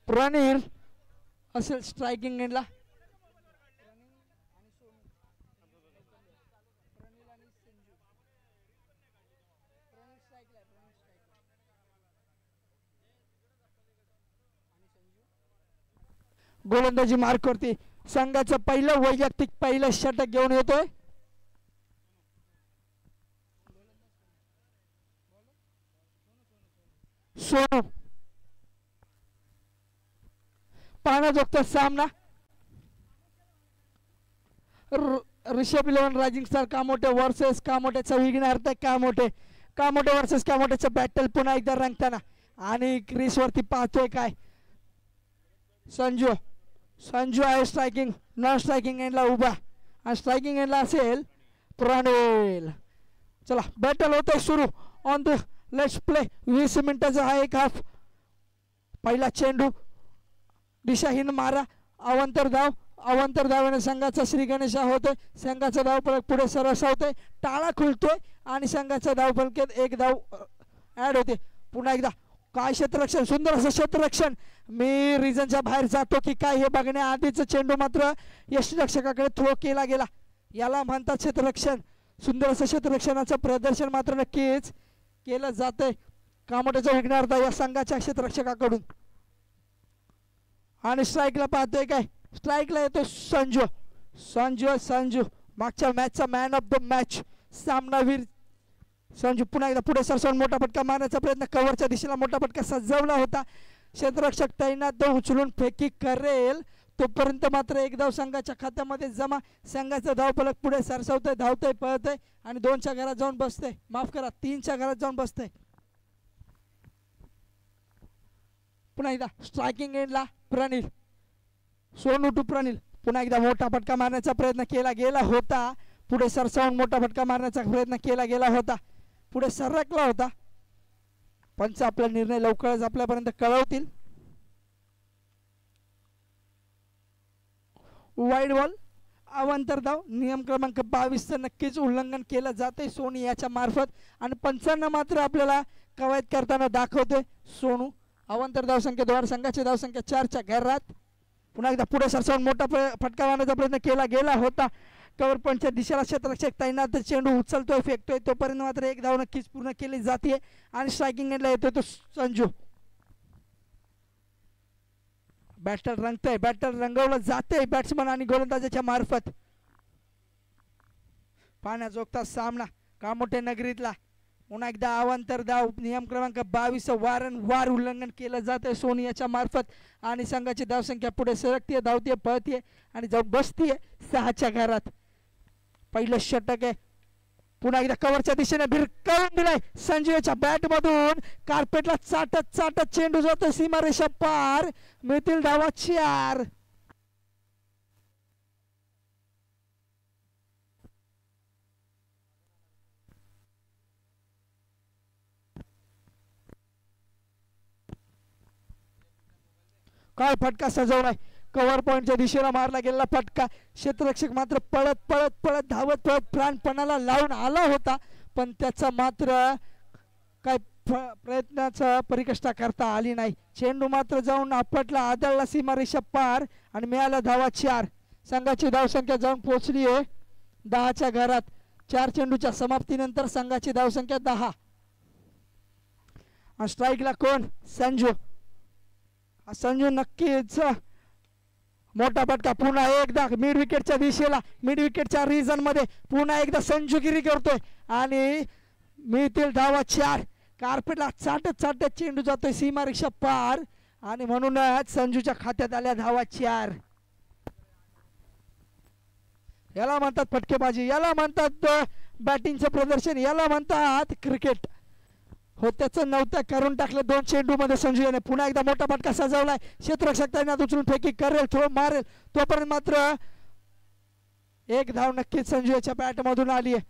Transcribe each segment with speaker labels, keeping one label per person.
Speaker 1: प्रणील असेल स्ट्रायकिंग एंडला. गोलंदाजी मार्क करते. संघाचं पहिलं वैयक्तिक पहिलं षटक घेऊन येतोय. सोनू. पाहण्याजोगता सामना. Rishabh 11 rising star Kamothe versus कामोठेचा विघ्नार्थ कामोठे. कामोठे वर्सेस कामोठेचं बॅटल पुन्हा एकदा रंगताना आणि क्रीस वरती पाहतोय काय संजू. संजू आहे स्ट्रायकिंग नॉन स्ट्रायकिंग एंडला उभा आणि स्ट्रायकिंग एंडला असेल प्रणील. चला बॅटल होतोय सुरू ऑन द लेट्स प्ले. 20 मिनिटाचा हा एक हाफ. पहिला चेंडू दिशाहीन मारा. अवंतर धाव. अवंतर धावेने संघाचा श्री गणेश होतोय. संघाचा धाव फलक पुढे सरसावतोय. टाळा खुलतोय आणि संघाचा धाव फलकेत एक धाव ऍड होते. पुन्हा एकदा काय क्षेत्ररक्षण सुंदर असं क्षेत्ररक्षण. मी रिजनच्या बाहेर जातो की काय हे बघण्याआधीच चेंडू मात्र यष्टीरक्षकाकडे थ्रो केला गेला. याला म्हणतात क्षेत्ररक्षण. सुंदर असं क्षेत्ररक्षणाचं प्रदर्शन मात्र नक्कीच केलं जातंय कामोठ्याचा विघ्नार्थ या संघाच्या क्षेत्ररक्षकाकडून. आणि स्ट्राईकला पाहतोय काय स्ट्राईकला येतो संजू. संजू मागच्या मॅचचा मॅन ऑफ द मॅच सामनावीर संजू पुन्हा एकदा पुढे सरसवून मोठा फटका मारण्याचा प्रयत्न. कव्हरच्या दिशेला मोठा फटका सजवला होता. क्षेत्ररक्षक तैनात उचलून फेकी करेल तोपर्यंत मात्र एक धाव संघाच्या खात्यामध्ये जमा. संघाचा धाव फलक पुढे सरसावतोय. धावतोय पळतोय आणि 2च्या घरात जाऊन बसतोय. माफ करा 3च्या घरात जाऊन बसतोय. पुन्हा एकदा स्ट्रायकिंग एंडला प्रणील. सोनू टू प्रणील. पुन्हा एकदा मोठा फटका मारण्याचा प्रयत्न केला गेला होता. पुढे सरसावून मोठा फटका मारण्याचा प्रयत्न केला गेला होता. पुढे सरकला होता. पंच आपला निर्णय लवकरच आपल्यापर्यंत कळवतील. वाईड बॉल अवंतर धाव. नियम क्रमांक 22 नक्कीच उल्लंघन केलं जाते सोनी याच्या मार्फत आणि पंचांना मात्र आपल्याला कवायत करताना दाखवते सोनू. अवंतर धावसंख्या 2 संघाची धावसंख्या 4च्या घरात. पुन्हा एकदा पुढे सरसावून मोठा फटका मारण्याचा प्रयत्न केला गेला होता. कव्हर पॉईंटच्या दिशेला क्षेत्ररक्षक तैनात. चेंडू उचलतोय फेकतोय तोपर्यंत मात्र एक धाव नक्कीच पूर्ण केली जाते आणि स्ट्रायकिंग एंडला येतोय तो संजू. बॅटर रंगतोय. बॅटर रंगवलं जाते बॅट्समन आणि गोलंदाजाच्या मार्फत. पाहण्याजोगता सामना कामोठे नगरीतला. पुन्हा एकदा अवंतर धाव. नियम क्रमांक 22 वारंवार उल्लंघन केलं जातंय सोनियाच्या मार्फत आणि संघाची धावसंख्या पुढे सरकतीये धावतीये पळतीये आणि जाऊन बसतीये 6च्या घरात. पहिलं षटक आहे. पुन्हा एकदा कव्हरच्या दिशेने भिरकावून दिलाय संजूच्या बॅट मधून. कार्पेटला चाटत चाटत चेंडू जातो सीमारेषा पार. मिळतील धावा 4. काय फटका सजवलाय. कव्हर पॉईंटच्या दिशेला मारला गेलेला फटका. क्षेत्ररक्षक मात्र पळत पळत पळत धावत पळत प्राणपणाला लावून आला होता पण त्याचा मात्र काय प्रयत्नाचा परिकष्टा करता आली नाही. चेंडू मात्र जाऊन आपटला आदळला सीमारेषा पार आणि मिळाला धावा 4. संघाची धावसंख्या जाऊन पोहोचली आहे 10च्या घरात. 4 चेंडूच्या समाप्तीनंतर संघाची धावसंख्या 10. स्ट्राईकला कोण संजू. संजू नक्कीच मोठा फटका. पुन्हा एकदा मिड विकेटच्या दिशेला मिड विकेटच्या रिजन मध्ये पुन्हा एकदा संजूगिरी करतोय आणि मिळतील धावा 4. कार्पेटला चाटत चाटत चेंडू जातोय सीमारेषा पार आणि म्हणूनच संजूच्या खात्यात आल्या धावा 4. याला म्हणतात फटकेबाजी. याला म्हणतात बॅटिंगचं प्रदर्शन. याला म्हणतात क्रिकेट. होत्याचं नव्हतं करून टाकलं 2 चेंडू मध्ये संजू याने. पुन्हा एकदा मोठा फटका सजवलाय. क्षेत्ररक्षक तैनात उचलून फेकी करेल थ्रो मारेल तोपर्यंत मात्र एक धाव नक्कीच संजू याच्या बॅट मधून आली आहे.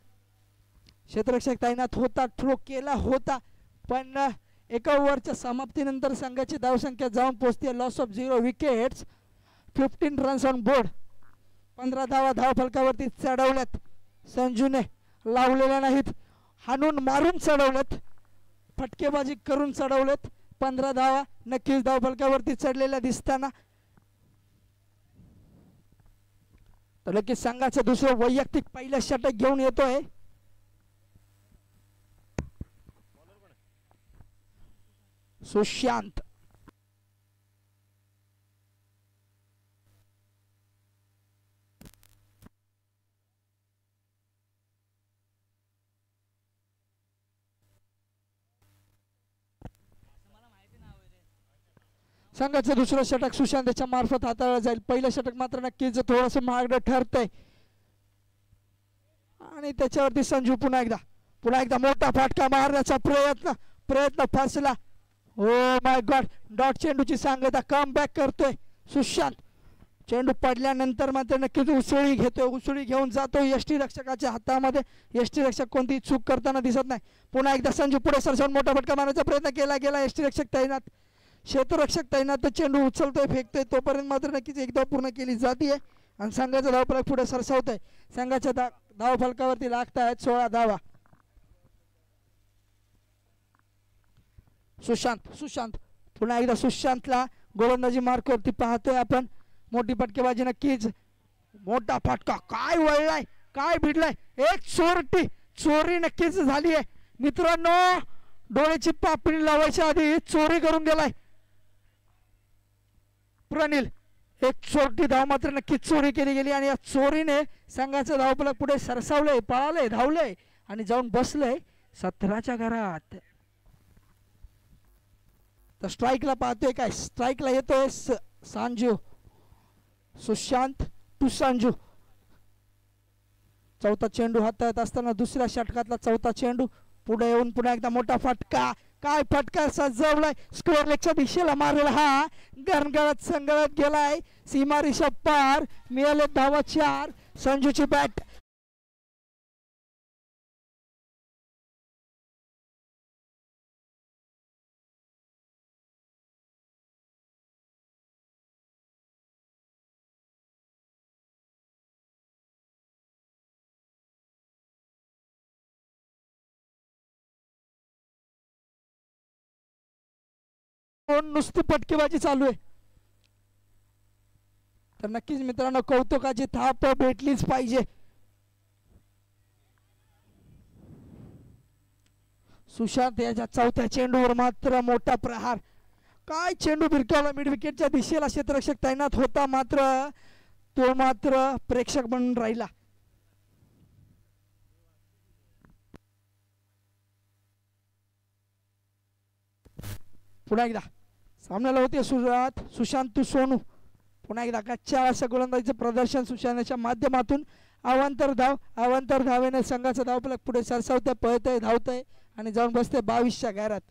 Speaker 1: क्षेत्ररक्षक तैनात होता थ्रो केला होता पण एका ओव्हरच्या समाप्तीनंतर संघाची धावसंख्या जाऊन पोहोचते loss of 0 wickets. 15 runs on board. 15 धावा धाव फलकावरती चढवल्यात संजूने. लावलेल्या नाहीत हाणून मारून चढवल्यात. फटकेबाजी करून चढवलेत 15 धावा नक्कीच धावफलकावरती चढलेल्या दिसताना. तर लगेच संघाचं दुसरं वैयक्तिक पहिलं षटक घेऊन येतोय सुशांत. संघाचं दुसरं षटक सुशांतच्या मार्फत हाताळलं जाईल. पहिलं षटक मात्र नक्कीच थोडंसं महागडं ठरतंय आणि त्याच्यावरती संजू पुन्हा एकदा मोठा फटका मारण्याचा प्रयत्न फसला. ओ माय गॉड, डॉट चेंडूची सांगता कम बॅक करतोय सुशांत. चेंडू पडल्यानंतर मात्र नक्कीच उसळी घेऊन जातो यष्टीरक्षकाच्या हातामध्ये. यष्टीरक्षक कोणती चूक करताना दिसत नाही. पुन्हा एकदा संजू पुढे सरसावून मोठा फटका मारण्याचा प्रयत्न केला गेला. यष्टीरक्षक तैनात, क्षेत्ररक्षक तैनात. चेंडू उचलतोय फेकतोय तोपर्यंत मात्र नक्कीच एक धाव पूर्ण केली जाते आणि संघाचा धावफलक पुढे सरसावतोय. संघाच्या धावफलकावरती लागत आहेत 16 धावा. सुशांत पुन्हा एकदा सुशांतला गोलंदाजी मार्कवरती पाहतोय आपण. मोठी फटकेबाजी नक्कीच. मोठा फटका, काय वळलाय, काय भिडलाय. एक चोरी नक्कीच झाली आहे मित्रांनो. डोळ्याची पापणी लावायच्या आधी चोरी करून गेलाय प्रणिल. एक चोरटी धाव मात्र नक्कीच चोरी केली गेली आणि या चोरीने संघाचं धावफलक पुढे सरसावलंय, पळालंय, धावलंय आणि जाऊन बसलंय 17च्या घरात. तर स्ट्राईकला पाहतोय काय, स्ट्राईकला येतोय सांजू. सुशांत टू संजू. चौथा चेंडू हातात असताना दुसऱ्या षटकातला चौथा चेंडू पुढे येऊन पुन्हा एकदा मोठा फटका. काय फटका सजवलाय, स्क्वेअर लेगच्या दिशेला मारलेला हा संगळत गेलाय. सीमा रेषा पार, मिळाले धावा 4. संजूची बॅट नुसती फटकेबाजी चालू आहे. तर नक्कीच मित्रांनो कौतुकाची थाप भेटलीच पाहिजे. सुशांत याच्या चौथ्या चेंडूवर मात्र मोठा प्रहार. काय चेंडू भिरकावला मिड विकेटच्या दिशेला. क्षेत्ररक्षक तैनात होता मात्र तो मात्र प्रेक्षक बनून राहिला. पुन्हा एकदा सामन्याला होते सुरुवात. सुशांत सोनू पुन्हा एकदा कच्च्या असं गोलंदाजीचं प्रदर्शन सुशांतच्या माध्यमातून. अवांतर धावेने संघाचं धावफलक पुढे सरसावतंय, पळतंय, धावतंय आणि जाऊन बसते 22च्या घरात.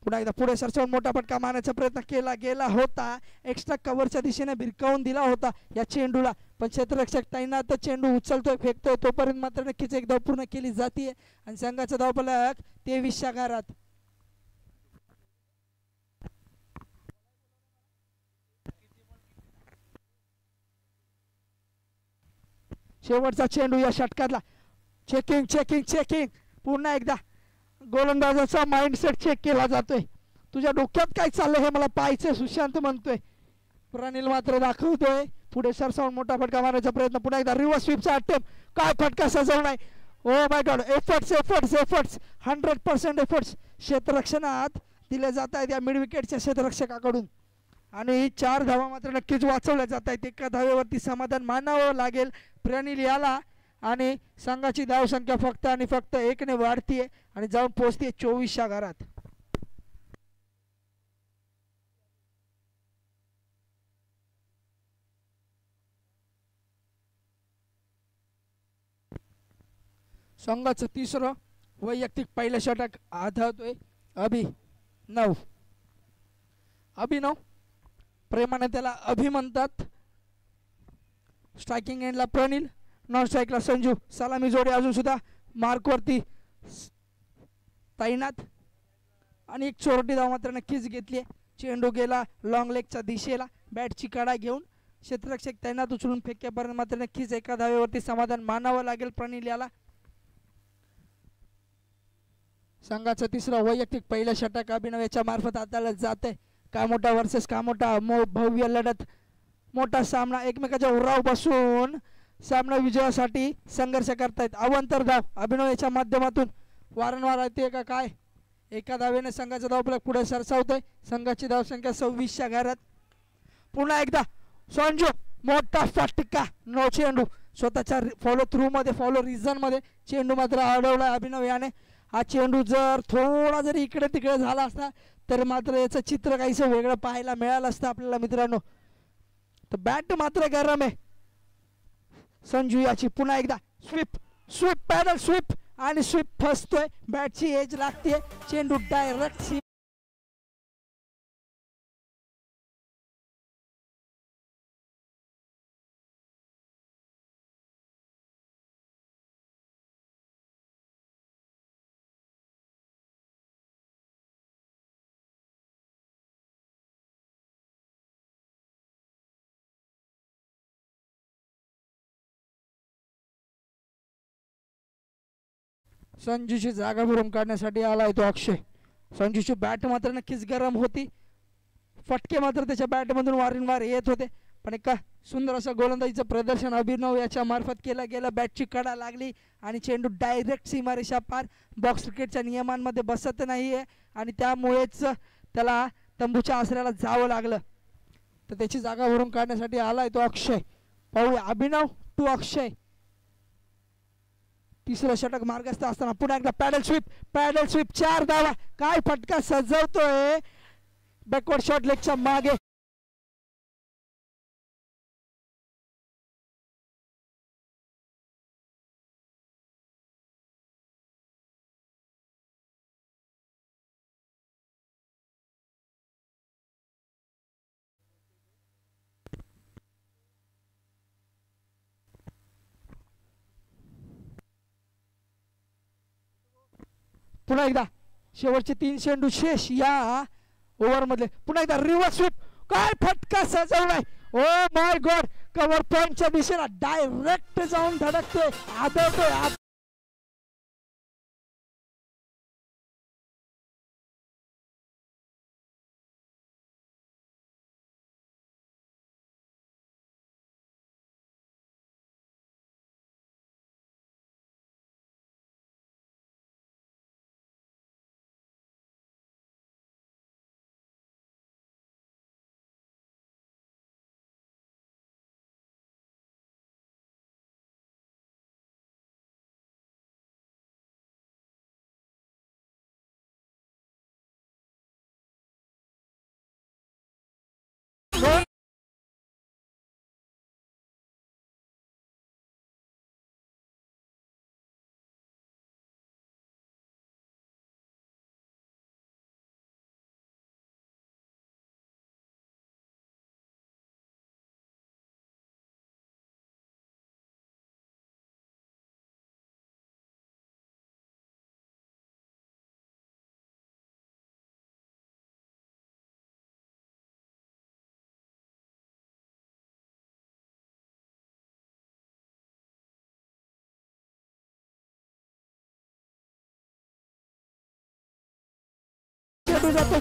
Speaker 1: पुन्हा एकदा पुढे सरसावून मोठा फटका मारण्याचा प्रयत्न केला गेला होता. एक्स्ट्रा कव्हरच्या दिशेने भिरकावून दिला होता या चेंडूला, पण क्षेत्ररक्षक तैनात. चेंडू उचलतोय फेकतोय तोपर्यंत मात्र नक्कीच एक धाव पूर्ण केली जाते आणि संघाचं धावफलक 23च्या घरात. शेवटचा चेंडू या षटकातला. चेकिंग पुन्हा एकदा गोलंदाजाचा माइंडसेट चेक केला जातोय. तुझ्या डोक्यात काय चाललंय हे मला पाहायचंय, सुशांत म्हणतोय. प्रणिल मात्र दाखवतोय पुढे सरसावून मोठा फटका मारण्याचा प्रयत्न. पुन्हा एकदा रिव्हर्स स्वीपचा अटेम्प्ट. काय फटका सजवलाय. Oh my god, efforts 100% efforts क्षेत्ररक्षणात दिले जात आहेत या मिड विकेटच्या क्षेत्ररक्षकाकडून आणि 4 धावा मात्र नक्कीच वाचवल्या जात आहेत. एका धावेवरती समाधान मानावं लागेल प्रणिल याला आणि संघाची धावसंख्या फक्त आणि फक्त 1ने वाढतीये आणि जाऊन पोहोचते 24च्या घरात. संघाचं तिसरं वैयक्तिक पहिलं षटक आढळतोय अभिनव. प्रेमाने त्याला अभि म्हणतात. स्ट्रायकिंग एंडला प्रणिल, नॉन स्ट्राईकला संजू. सलामी जोडी अजून सुद्धा मार्कवरती तैनात आणि एक चोरटी धाव मात्र नक्कीच घेतली. चेंडू गेला लॉंग लेगच्या दिशेला. बॅटची कडा घेऊन क्षेत्ररक्षक तैनात उचलून फेकेपर्यंत मात्र नक्कीच एका धावेवरती समाधान मानावं लागेल प्रणिल याला. संघाचं तिसरं वैयक्तिक पहिलं षटक अभिनव याच्या मार्फत हाताळलं जाते. कामोठा वर्सेस कामोठा भव्य लढत, मोठा सामना, एकमेकाच्या उराव बसून सामना विजयासाठी संघर्ष करतायत. अवंतर धाव अभिनव याच्या माध्यमातून वारंवार येते का काय? एका धावेने संघाचा धावफलक पुढे सरसावतोय. संघाची धावसंख्या 26च्या घरात. पुन्हा एकदा संजू, मोठा फटका, नो चेंडू. स्वतःच्या फॉलो थ्रू मध्ये, फॉलो रिझन मध्ये चेंडू मात्र अडवला अभिनव याने. हा चेंडू जर थोडा जरी इकडे तिकडे झाला असता तर मात्र याचं चित्र काहीसं वेगळं पाहायला मिळालं असतं आपल्याला मित्रांनो. तर बॅट मात्र गरम आहे संजू याची. पुन्हा एकदा स्वीप, स्वीप, पॅडल स्वीप, आणि स्वीप फसतोय. बॅटची एज लागते, चेंडू डायरेक्ट संजूची जागा भरून काढण्यासाठी आलाय तो अक्षय. संजूची बॅट मात्र नक्कीच गरम होती. फटके मात्र त्याच्या बॅटमधून वारंवार येत होते. पण एका सुंदर असं गोलंदाजीचं प्रदर्शन अभिनव याच्या मार्फत केलं गेलं. बॅटची कडा लागली आणि चेंडू डायरेक्ट सीमारेषा पार. बॉक्स क्रिकेटच्या नियमांमध्ये बसत नाही आहे आणि त्यामुळेच त्याला तंबूच्या आसऱ्याला जावं लागलं. तर त्याची जागा भरून काढण्यासाठी आलाय तो अक्षय. पाहूया अभिनव टू अक्षय. तिसरं षटक मार्गस्थ असताना पुन्हा एकदा पॅडल स्वीप, पॅडल स्वीप, 4 धावा. काय फटका सजवतोय बॅकवर्ड शॉट लेगच्या मागे. पुन्हा एकदा शेवटचे 3 चेंडू शेष या ओव्हर मधले. पुन्हा एकदा रिव्हर्स स्वीप, काय फटका सजवलाय. ओ माय गॉड, कव्हर पॉइंटच्या दिशेला डायरेक्ट जाऊन धडकतोय, आदळतोय. चेंडू जातो.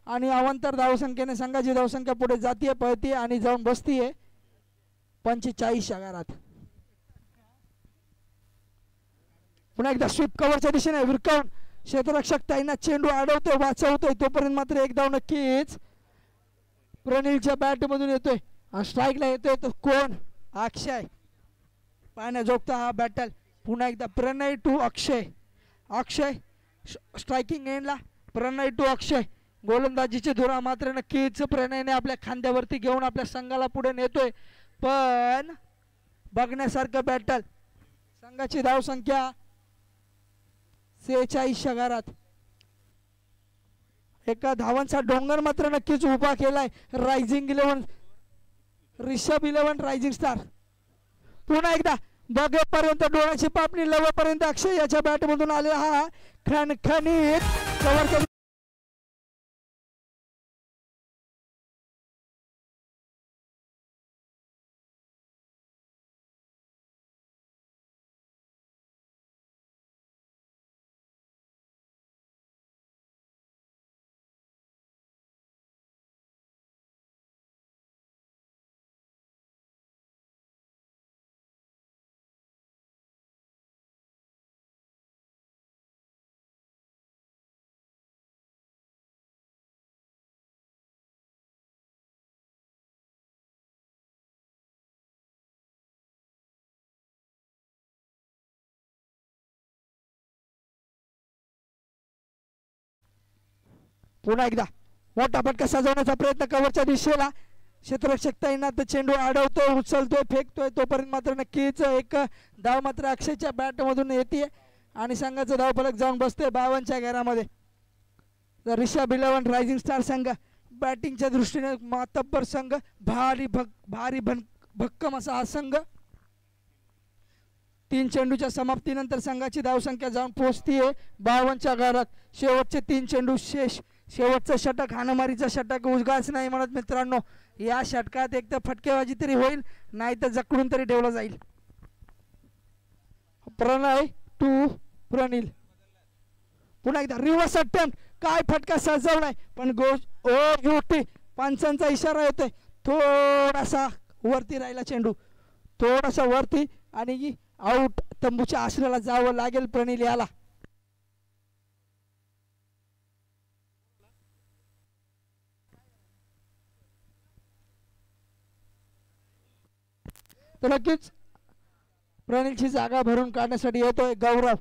Speaker 1: आणि अवांतर धावसंख्येने संघाची धावसंख्या पुढे जातीये पळतीये आणि जाऊन बसतीये 45 घरात. पुन्हा एकदा स्वीप कव्हरच्या दिशेने विरकावून क्षेत्ररक्षक ताईंना चेंडू अडवतोय वाचवतोय तोपर्यंत मात्र एक धाव नक्कीच प्रणीलच्या बॅट मधून येतोय. स्ट्राईकला येतोय तो कोण अक्षय पाहण्याजोगता हा बॅटल. पुन्हा एकदा प्रणय टू अक्षय. अक्षय स्ट्रायकिंग एंडला प्रणय टू अक्षय. गोलंदाजीची धुरा मात्र नक्कीच प्रणयने आपल्या खांद्यावरती घेऊन आपल्या संघाला पुढे नेतोय. पण बघण्यासारखं बॅटल. संघाची धावसंख्या 46 घरात. एका धावांचा डोंगर मात्र नक्कीच उभा केलाय रायझिंग 11 रिषभ 11 रायझिंग स्टार. पुन्हा एकदा बघेपर्यंत डोळ्याची पापणी लवेपर्यंत अक्षय याच्या बॅट मधून आलेला हा खणखणीत कव्हर. पुन्हा एकदा मोठा फटका सजवण्याचा प्रयत्न कव्हरच्या दिशेला. क्षेत्ररक्षक ताईंना तर चेंडू अडवतोय उचलतोय फेकतोय तोपर्यंत मात्र नक्कीच एक धाव मात्र अक्षयच्या बॅट मधून येते आणि संघाचं धावफलक जाऊन बसते 52 घरामध्ये. रिषभ 11 रायझिंग स्टार संघ बॅटिंगच्या दृष्टीने मातब्बर संघ भारी भक्कम असा हा संघ. 3 चेंडूच्या समाप्तीनंतर संघाची धावसंख्या जाऊन पोहोचतीये 52 घरात. शेवटचे 3 चेंडू शेवटचं षटक हाणामारीचं षटक उगाच नाही म्हणत मित्रांनो. या षटकात एक तर फटकेबाजी तरी होईल नाही तर जकडून तरी ठेवलं जाईल. प्रणय टू प्रणील. पुन्हा एकदा रिव्हर्स अटेम्प्ट. काय फटका सजवलाय पण पंचांचा इशारा येतोय. थोडासा वरती राहिला चेंडू थोडासा वरती आणि आउट. तंबूच्या आश्रयाला जावं लागेल प्रणील याला. तर नक्कीच प्रणीलची जागा भरून काढण्यासाठी येतोय गौरव.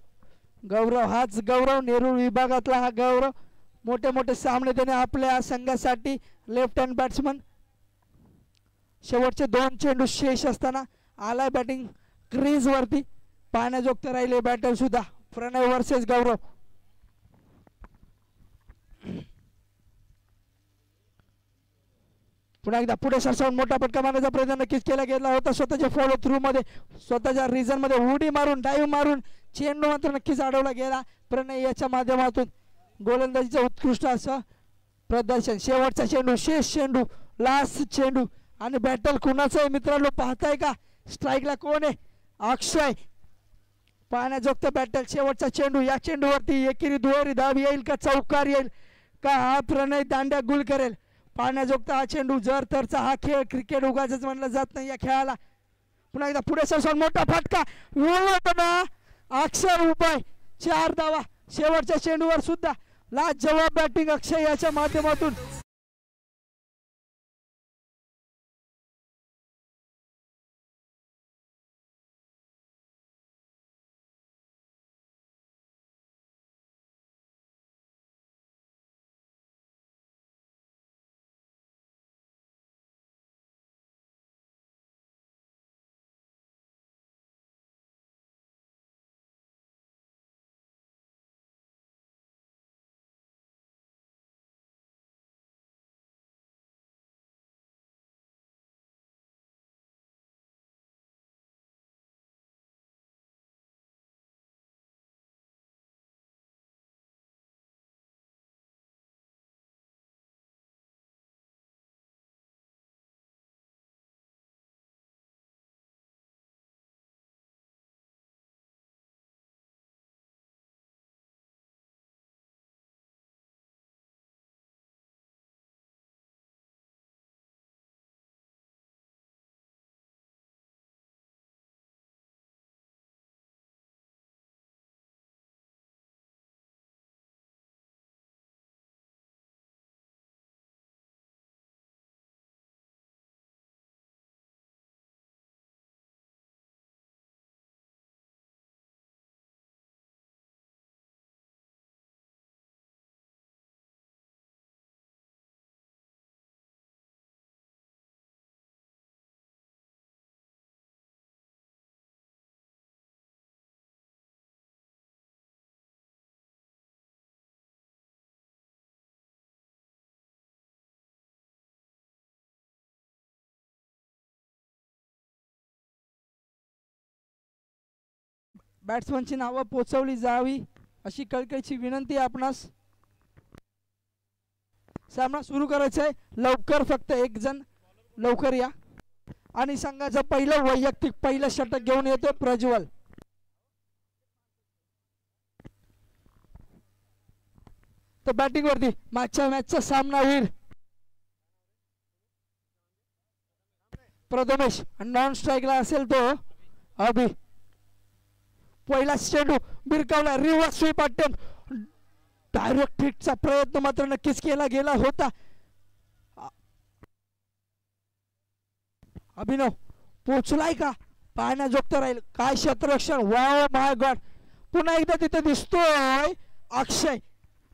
Speaker 1: गौरव हाच गौरव नेहरू विभागातला हा गौरव. मोठे मोठे सामने त्याने आपल्या संघासाठी लेफ्ट हँड बॅट्समन. शेवटचे 2 चेंडू शेष असताना आलाय बॅटिंग क्रीज वरती. पाहण्याजोगते राहिले बॅटर सुद्धा. प्रणय वर्सेस गौरव. पुन्हा एकदा पुढे सरसावून मोठा फटका मारण्याचा प्रयत्न नक्कीच केला गेला होता. स्वतःच्या फॉलो थ्रू मध्ये स्वतःच्या रिझन मध्ये उडी मारून डाईव्ह मारून चेंडू मात्र नक्कीच अडवला गेला प्रणय याच्या माध्यमातून. गोलंदाजीचं उत्कृष्ट असं प्रदर्शन. शेवटचा चेंडू शेष चेंडू लास्ट चेंडू आणि बॅटल कुणाचं आहे मित्रांनो पाहताय का. स्ट्राईकला कोण आहे अक्षय. पाहण्याजोगतं बॅटल. शेवटचा चेंडू. या चेंडूवरती एकेरी दुहेरी धाव येईल का चौकार येईल का हा प्रणय दांड्या गुल करेल. पाहण्याजोगता हा चेंडू. जर तरचा हा खेळ क्रिकेट उगाच म्हणलं जात नाही या खेळाला. पुन्हा एकदा पुढे सरसावून मोठा फटका. अक्षय उपाय 4 धावा शेवटच्या चेंडूवर सुद्धा. लाजवाब बॅटिंग अक्षय याच्या माध्यमातून. बॅट्समनची नावं पोचवली जावी अशी कळकळीची विनंती आहे आपणास. सामना सुरू करायचा आहे लवकर, फक्त एक जण लवकर या. आणि संघाचं पहिलं वैयक्तिक पहिलं षटक घेऊन येतोय प्रज्वल. तर बॅटिंग वरती मागच्या मॅचचा सामनावीर प्रथमेश, नॉन स्ट्राईकला असेल तो अभि. पहिला चेंडू बिरकावला, रिव्हर्स स्वीप अटेम्प्ट, डायरेक्ट हिटचा प्रयत्न मात्र नक्कीच केला गेला होता. अभिनव पोचलाय का, पाहण्याजोगतं राहील. काय क्षेत्ररक्षण, वाव माय गॉड. पुन्हा एकदा तिथे दिसतोय अक्षय.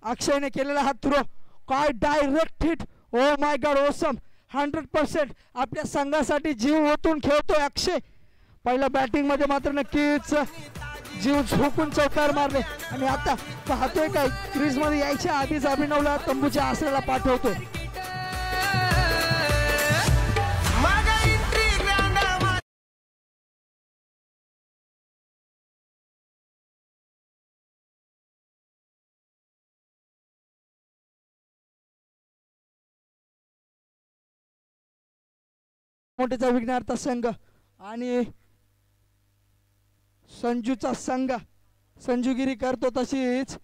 Speaker 1: अक्षयने केलेला हा थ्रो, काय direct hit. O my God, awesome. 100% आपल्या संघासाठी जीव ओतून खेळतोय अक्षय. पहिल्या बॅटिंग मध्ये मात्र नक्कीच जीव झोपून चौकार मारले. आणि आता पाहतोय काय, क्रीज मध्ये यायच्या आधीच अभिनवला तंबूच्या आसऱ्याला पाठवतोय. मोठेचा विघ्नार्थ संघ आणि संजूचा संघ संजूगिरी करतो, तशीच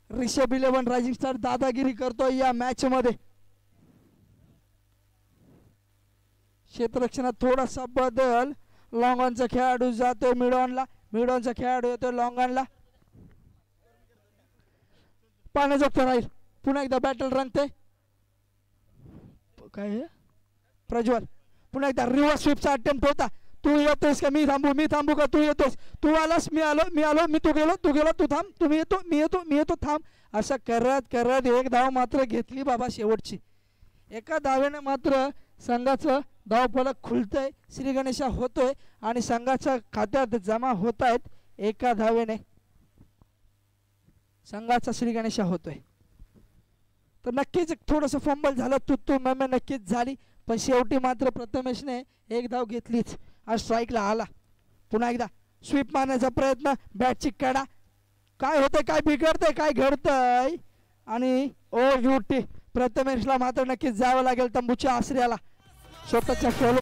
Speaker 1: रिषभ 11 रायझिंग स्टार दादागिरी करतो या मॅच मध्ये. क्षेत्ररक्षणात थोडासा बदल, लॉंग ऑनचा खेळाडू जातोय मिडऑनला, मिडऑनचा खेळाडू येतोय लॉंग ऑनला. पाण्याजोगतं राहील, पुन्हा एकदा बॅटल रंगते. काय प्रज्वल, पुन्हा एकदा रिव्हर्स स्वीपचा अटेम्प्ट होता. तू येतोस का मी थांबू का, तू येतोस, तू आलास मी आलो, मी तू गेलो तू थांब, तुम्ही येतो मी येतो थांब. असं करत करत एक धाव मात्र घेतली बाबा शेवटची. एका धावेने मात्र संघाचं धावफलक खुलतंय, श्री गणेशा होतोय आणि संघाच्या खात्यात जमा होत आहेत. एका धावेने संघाचा श्री गणेशा होतोय. तर नक्कीच थोडंसं फंबल झालं, तू मॅमे नक्कीच झाली, पण शेवटी मात्र प्रथमेशने एक धाव घेतलीच. आज स्ट्राईकला आला. पुन्हा एकदा स्वीप मारण्याचा प्रयत्न, बॅटची कडा, काय होतंय, काय बिघडतंय, काय घडतंय. आणि ओ युटी, प्रथमेशला मात्र नक्कीच जावं लागेल तंबूच्या आसऱ्याला. स्वतःच्या खेळ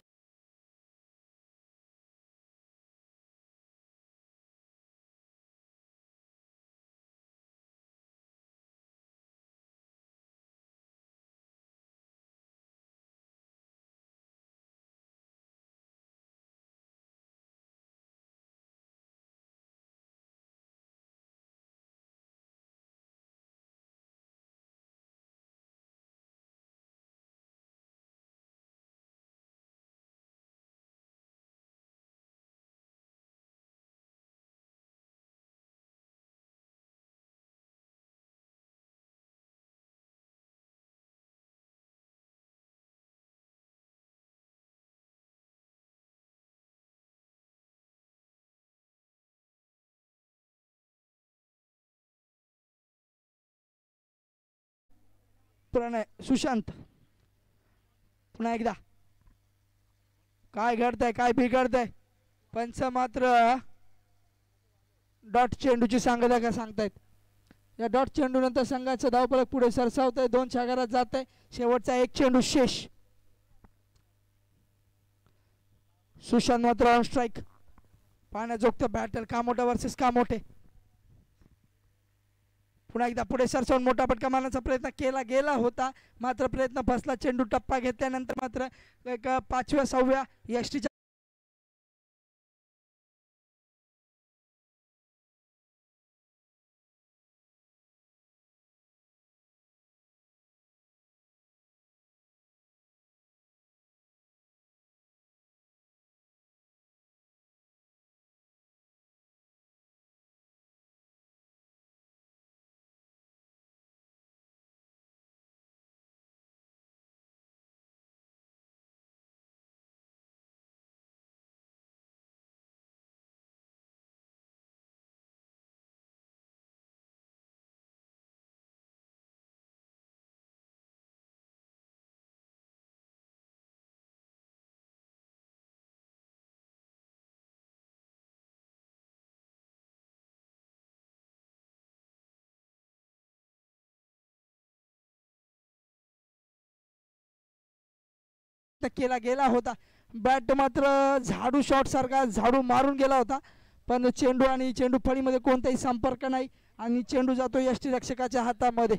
Speaker 1: प्रणय सुशांत. पुन्हा एकदा काय घडतंय, काय बिघडतंय. पंच मात्र डॉट चेंडूची सांगता का सांगतायत. या डॉट चेंडू नंतर संघाचं धावफलक पुढे सरसावत आहे, 2 छागारात जात आहे. शेवटचा एक चेंडू शेष. सुशांत मात्र ऑन स्ट्राईक. पाण्याजोगतं बॅटल, कामोठे वर्सेस कामोठे. पुन्हा एकदा पुढे सरसावून मोठा फटका मारण्याचा प्रयत्न केला गेला होता, मात्र प्रयत्न फसला. चेंडू टप्पा घेतल्यानंतर मात्र एक 5व्या 6व्या यष्टीच्या प्रयत्न केला गेला होता. बॅट मात्र झाडू शॉट सारखा झाडू मारून गेला होता, पण चेंडू आणि चेंडू फळीमध्ये कोणताही संपर्क नाही आणि चेंडू जातो यष्टीरक्षकाच्या हातामध्ये.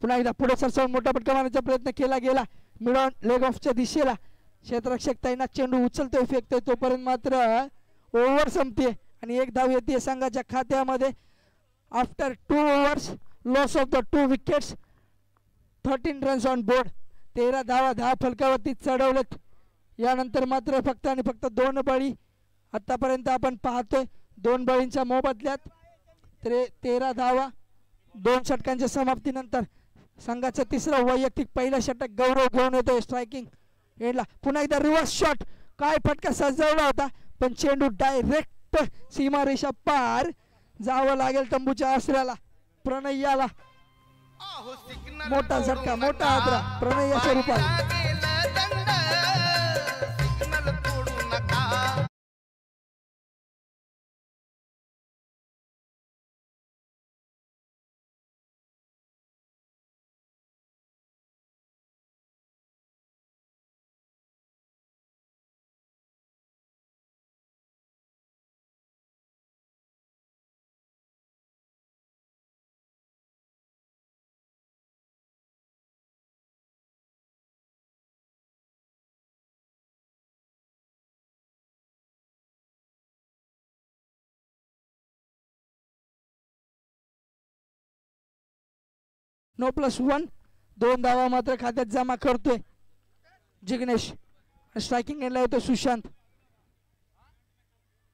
Speaker 1: पुन्हा एकदा पुढे सरसावून मोठा फटका मारण्याचा प्रयत्न केला गेला मिडॉन लेग ऑफच्या दिशेला. क्षेत्ररक्षक तैनात, चेंडू उचलतोय फेकतोय तोपर्यंत मात्र ओव्हर संपते आणि एक धाव येते संघाच्या खात्यामध्ये. After 2 overs loss of the 2 wickets, 13 runs on board. 13 धावा धाव फलकावरती चढवलेत. यानंतर मात्र फक्त आणि फक्त 2 बळी आतापर्यंत आपण पाहतोय. 2 बळींच्या मोबदल्यात 13 धावा 2 षटकांच्या समाप्तीनंतर संघाचं तिसरं वैयक्तिक पहिलं षटक गौरव घेऊन येतोय स्ट्रायकिंग एंडला. पुन्हा एकदा रिव्हर्स शॉट, काय फटका सजवला होता, पण चेंडू डायरेक्ट सीमारेषा पार. जावं लागेल तंबूच्या आसऱ्याला. प्रणय्याला मोठा झटका, मोठा आदरा प्रणय्याच्या रूपात. नो +1, 2 धावा मात्र खात्यात जमा करतोय जिग्नेश. स्ट्रायकिंग एंडला येतो सुशांत.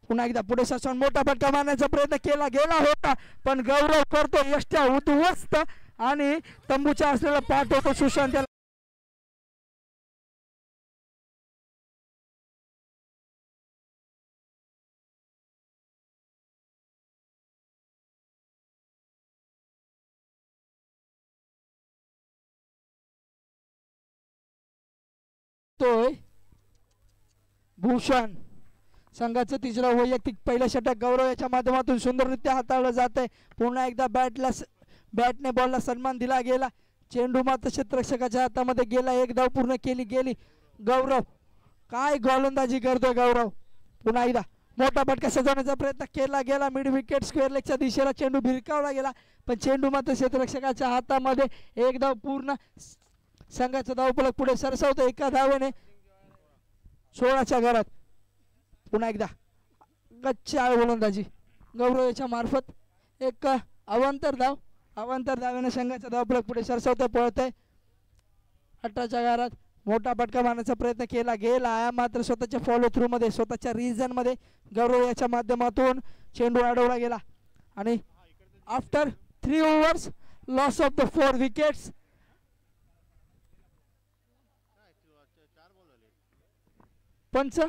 Speaker 1: पुन्हा एकदा पुढे सरसावून मोठा फटका मारण्याचा प्रयत्न केला गेला होता, पण गौरव करतो यष्ट्या उद्ध्वस्त आणि तंबूच्या असलेला पाठवतो सुशांत. भूषण संघाचं तिसरं वैयक्तिक पहिलं षटक गौरव याच्या माध्यमातून सुंदररित्या हाताळलं जात आहे. पुन्हा एकदा बॅटने बॉलला सन्मान दिला गेला. चेंडू मात्र क्षेत्ररक्षकाच्या हातामध्ये गेला. 1 धाव पूर्ण केली गेली. गौरव काय गोलंदाजी करतोय गौरव. पुन्हा एकदा मोठा फटका सजवण्याचा प्रयत्न केला गेला. मिड विकेट स्क्वेअर लेगच्या दिशेला चेंडू भिरकावला गेला, पण चेंडू मात्र क्षेत्ररक्षकाच्या हातामध्ये. 1 धाव पूर्ण. संघाचा धावफलक पुढे सरसावतो 1 धावेने 16च्या घरात. पुन्हा एकदा गच्चा गोलंदाजी गौरव याच्या मार्फत. एक अवांतर धावेने संघाचा धावफलक पुढे सरसावतो पळत आहे 18च्या घरात. मोठा फटका मारण्याचा प्रयत्न केला गेला, मात्र स्वतःच्या फॉलो थ्रू मध्ये स्वतःच्या रिजन मध्ये गौरव याच्या माध्यमातून चेंडू अडवला गेला. आणि after 3 overs loss of the 4 wickets. पंच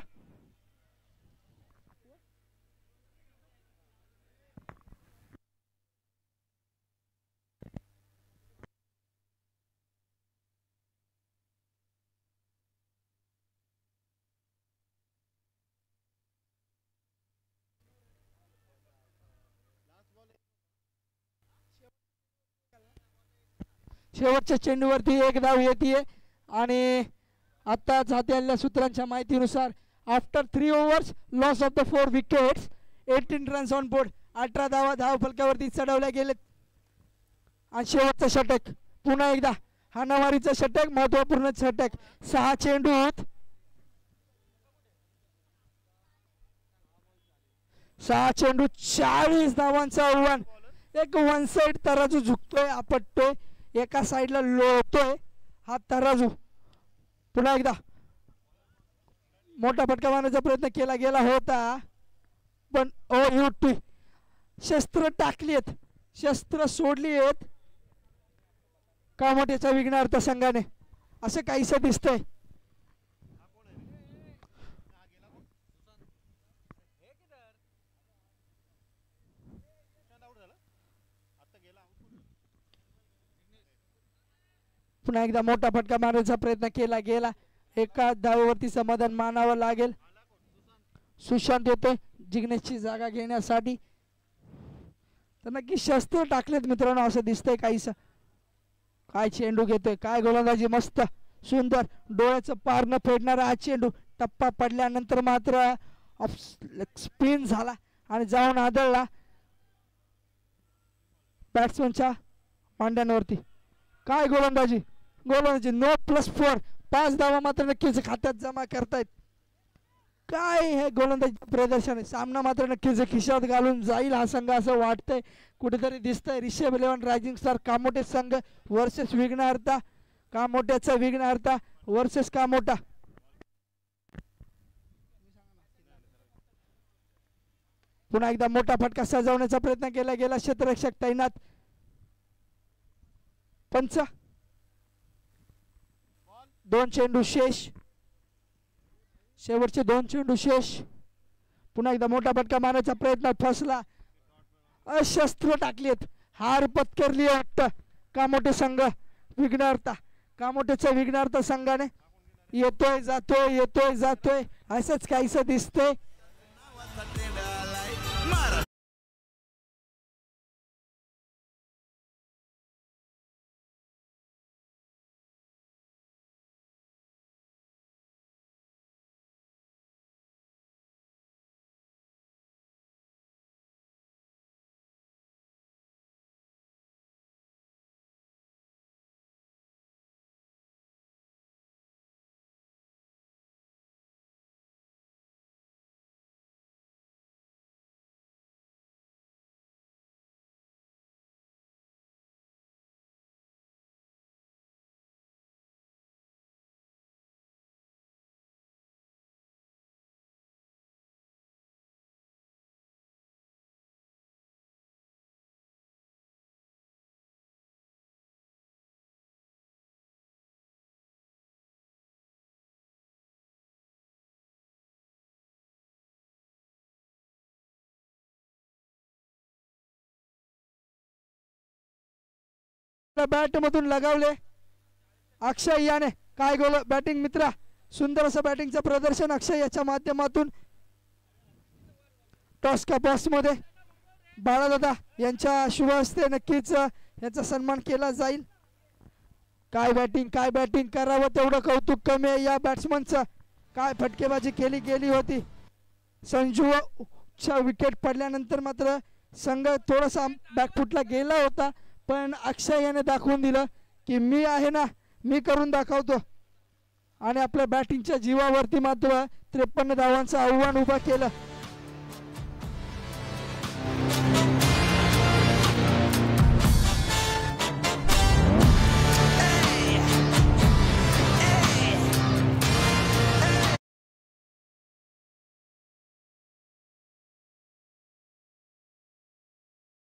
Speaker 1: शेवटच्या चेंडूवरती 1 धाव येते आणि आता हाती आलेल्या सूत्रांच्या माहितीनुसार after 3 overs loss of the 4 wickets, 18 runs on board. 18 धावा धाव फलकावरती चढवल्या गेलेत. आणि शेवटचं षटक पुन्हा एकदा हाणामारीचं षटक, महत्वपूर्ण षटक. 6 चेंडूत 40 धावांचं आव्हान. एक वन साइड तराजू झुकतोय, आपटतोय, एका साईडला लोळतोय हा तराजू. पुन्हा एकदा मोठा फटका मारण्याचा प्रयत्न केला गेला होता, पण शस्त्र टाकलीत, शस्त्र सोडली आहेत कामोठेच्या विघ्नार्थ संघाने, असं काहीसं दिसतंय. पुन्हा एकदा मोठा फटका मारण्याचा प्रयत्न केला गेला. एका धावेवरती समाधान मानावं लागेल. सुशांत येतोय जिग्नेशची जागा घेण्यासाठी. तर नक्की शस्त्र टाकलेत मित्रांनो, असं दिसतंय काहीसं. काय चेंडू घेतोय, काय गोलंदाजी, मस्त सुंदर डोळ्याचं पार न फेडणारा हा चेंडू टप्पा पडल्यानंतर मात्र स्पिन झाला आणि जाऊन आदळला बॅट्समनच्या मांड्यांवरती. काय गोलंदाजी गोलंदाजी. 9+4 5 धावा मात्र नक्कीच खात्यात जमा करतायत. काय हे गोलंदाजी प्रदर्शन आहे. सामना मात्र नक्कीच खिशात घालून जाईल हा संघ असं वाटतंय, कुठेतरी दिसतंय. Rishabh eleven rising star Kamothe संघ वर्सेस विघ्नहर्ता. कामोट्याचा विघ्नहर्ता वर्सेस कामोटा. पुन्हा एकदा मोठा फटका सजवण्याचा प्रयत्न केला गेला. क्षेत्ररक्षक तैनात. पंच 2 चेंडू शेष. शेवटचे 2 चेंडू शेष. पुन्हा एकदा मोठा फटका मारण्याचा प्रयत्न फसला. अशस्त्र टाकलीत. हार पत्करली वाटतं कामोटे संघ. विघ्नहर्ता कामोटेच्या विघ्नहर्ता संघाने येतोय जातोय येतोय जातोय असंच काहीसं दिसतंय. बॅट मधून लगावले अक्षय याने. काय गोल बॅटिंग मित्रा. सुंदर असं बॅटिंगचं प्रदर्शन अक्षय याच्या माध्यमातून. टॉस का बॉक्स मध्ये बाळादादा यांच्या शुभ हस्ते नक्कीच याचा सन्मान केला जाईल. काय बॅटिंग करावं तेवढं कौतुक कमी आहे या बॅट्समनचं. काय फटकेबाजी केली गेली होती. संजूच्या विकेट पडल्यानंतर मात्र संघ थोडासा बॅकफुटला गेला होता, पण अक्षय याने दाखवून दिलं की मी आहे ना, मी करून दाखवतो. आणि आपल्या बॅटिंगच्या जीवावरती मात्र 53 धावांचं आव्हान उभा केलं.